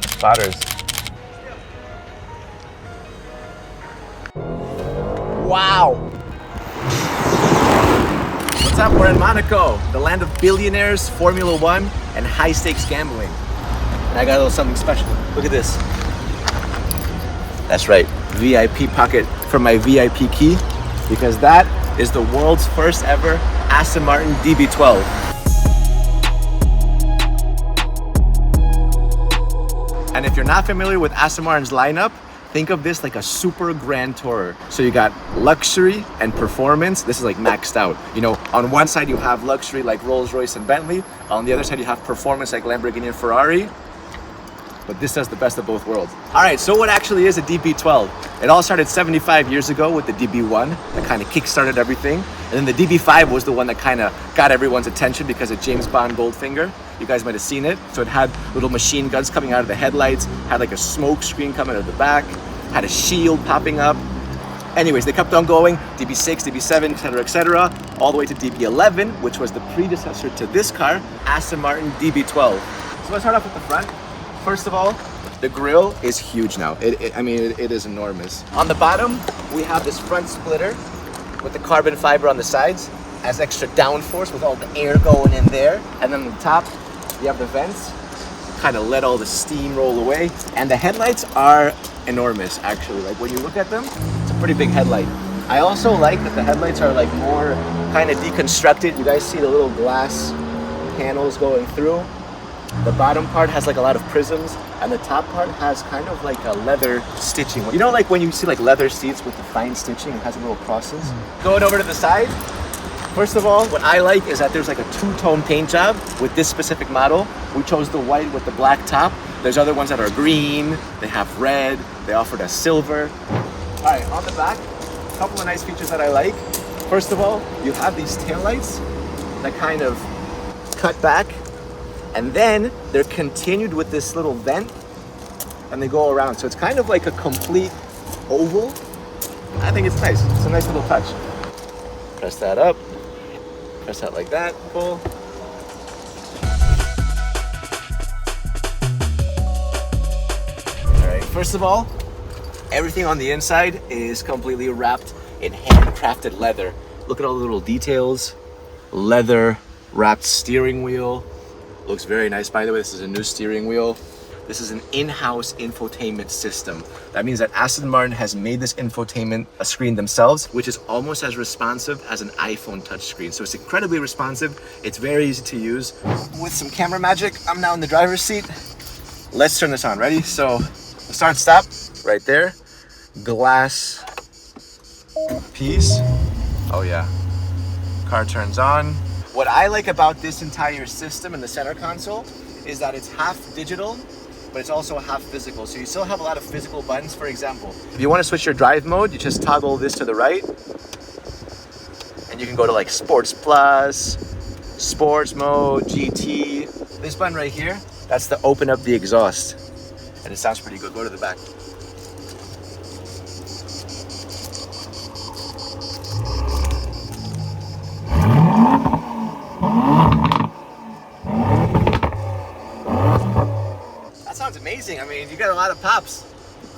Spotters. Wow! What's up? We're in Monaco, the land of billionaires, Formula One, and high-stakes gambling. And I got a little something special. Look at this. That's right, VIP pocket for my VIP key, because that is the world's first ever Aston Martin DB12. And if you're not familiar with Aston Martin's lineup, think of this like a super grand tourer. So you got luxury and performance. This is like maxed out. You know, on one side you have luxury like Rolls-Royce and Bentley. On the other side you have performance like Lamborghini and Ferrari. But this does the best of both worlds. All right, so what actually is a DB12? It all started 75 years ago with the DB1 that kind of kick-started everything. And then the DB5 was the one that kind of got everyone's attention because of James Bond Goldfinger. You guys might have seen it. So it had little machine guns coming out of the headlights, had like a smoke screen coming out of the back, had a shield popping up. Anyways, they kept on going, DB6, DB7, etc., all the way to DB11, which was the predecessor to this car, Aston Martin DB12. So let's start off with the front. First of all, the grille is huge now. It is enormous. On the bottom, we have this front splitter with the carbon fiber on the sides, has extra downforce with all the air going in there. And then on the top, you have the vents, kind of let all the steam roll away. And the headlights are enormous, actually. Like when you look at them, it's a pretty big headlight. I also like that the headlights are like more kind of deconstructed. You guys see the little glass panels going through. The bottom part has like a lot of prisms, and the top part has kind of like a leather stitching. You know, like when you see like leather seats with the fine stitching, it has little crosses. Going over to the side, first of all, what I like is that there's like a two-tone paint job with this specific model. We chose the white with the black top. There's other ones that are green, they have red, they offered us silver. All right, on the back, a couple of nice features that I like. First of all, you have these taillights that kind of cut back, and then they're continued with this little vent, and they go around. So it's kind of like a complete oval. I think it's nice. It's a nice little touch. Press that up. Press that like that. Pull. All right. First of all, everything on the inside is completely wrapped in handcrafted leather. Look at all the little details. Leather wrapped steering wheel. Looks very nice, by the way. This is a new steering wheel. This is an in-house infotainment system. That means that Aston Martin has made this infotainment screen themselves, which is almost as responsive as an iPhone touchscreen. So it's incredibly responsive. It's very easy to use. With some camera magic, I'm now in the driver's seat. Let's turn this on. Ready? So start, stop, right there. Glass piece. Oh yeah. Car turns on. What I like about this entire system in the center console is that it's half digital, but it's also half physical. So you still have a lot of physical buttons. For example, if you want to switch your drive mode, you just toggle this to the right, and you can go to like Sports Plus, Sports Mode, GT. This button right here, that's to open up the exhaust. And it sounds pretty good. Go to the back. Amazing. I mean, you get a lot of pops.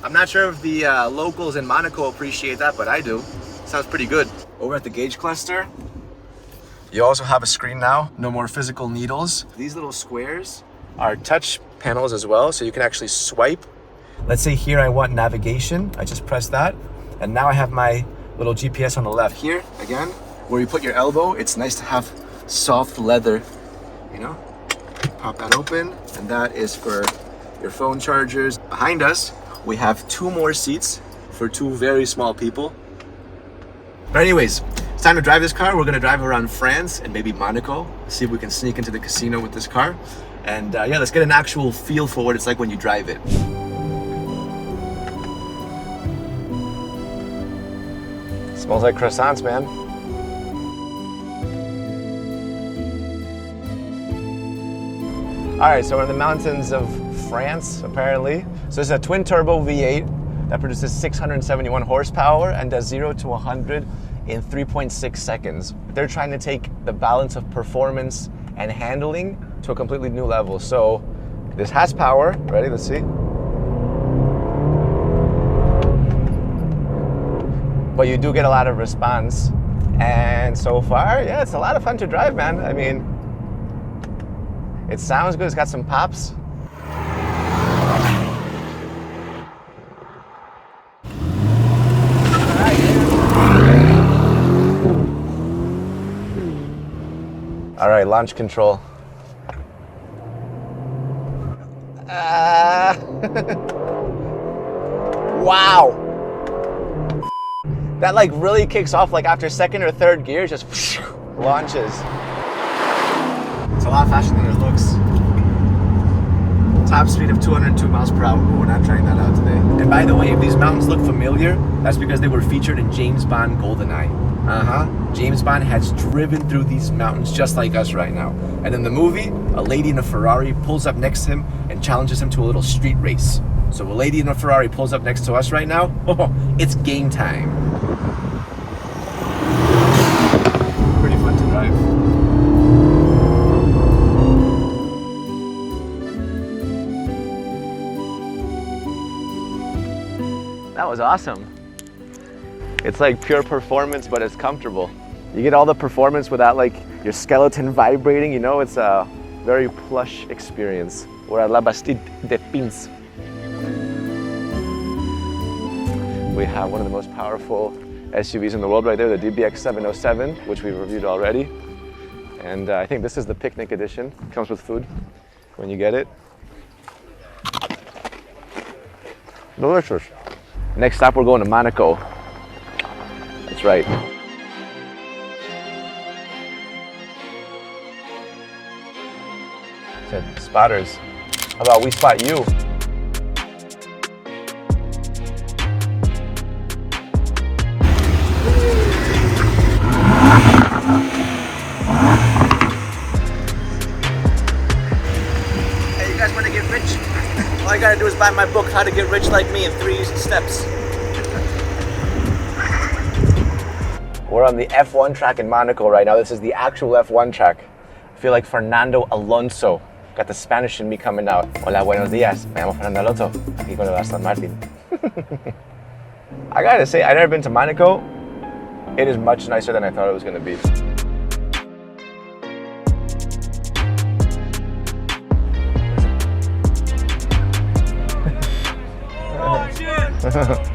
I'm not sure if the locals in Monaco appreciate that, but I do. Sounds pretty good. Over at the gauge cluster, you also have a screen now. No more physical needles. These little squares are touch panels as well, so you can actually swipe. Let's say here I want navigation. I just press that, and now I have my little GPS on the left. Here, again, where you put your elbow, it's nice to have soft leather, you know? Pop that open, and that is for your phone chargers. Behind us, we have two more seats for two very small people. But anyways, it's time to drive this car. We're gonna drive around France and maybe Monaco, see if we can sneak into the casino with this car. And yeah, let's get an actual feel for what it's like when you drive it. Smells like croissants, man. All right, so we're in the mountains of France, apparently. So it's a twin turbo V8 that produces 671 horsepower and does 0 to 100 in 3.6 seconds. They're trying to take the balance of performance and handling to a completely new level. So this has power. Ready? Let's see. But you do get a lot of response. And so far, yeah, it's a lot of fun to drive, man. I mean, it sounds good. It's got some pops. All right, launch control. Wow. That like really kicks off like after second or third gear, just launches. It's a lot faster than it looks. Top speed of 202 miles per hour. We're not trying that out today. And by the way, if these mountains look familiar, that's because they were featured in James Bond GoldenEye. James Bond has driven through these mountains just like us right now. And in the movie, a lady in a Ferrari pulls up next to him and challenges him to a little street race. So a lady in a Ferrari pulls up next to us right now. Oh, it's game time. Pretty fun to drive. That was awesome. It's like pure performance, but it's comfortable. You get all the performance without like your skeleton vibrating, you know, it's a very plush experience. We're at La Bastide des Pins. We have one of the most powerful SUVs in the world right there, the DBX707, which we reviewed already. And I think this is the picnic edition. Comes with food when you get it. Delicious. Next stop, we're going to Monaco. That's right. Said spotters. How about we spot you? Hey, you guys want to get rich? All you gotta do is buy my book, How to Get Rich Like Me in 3 Easy Steps. We're on the F1 track in Monaco right now. This is the actual F1 track. I feel like Fernando Alonso. Got the Spanish in me coming out. Hola, buenos días. Me llamo Fernando Alonso. Aquí con el Aston Martin. I gotta say, I've never been to Monaco. It is much nicer than I thought it was gonna be. Oh, shit.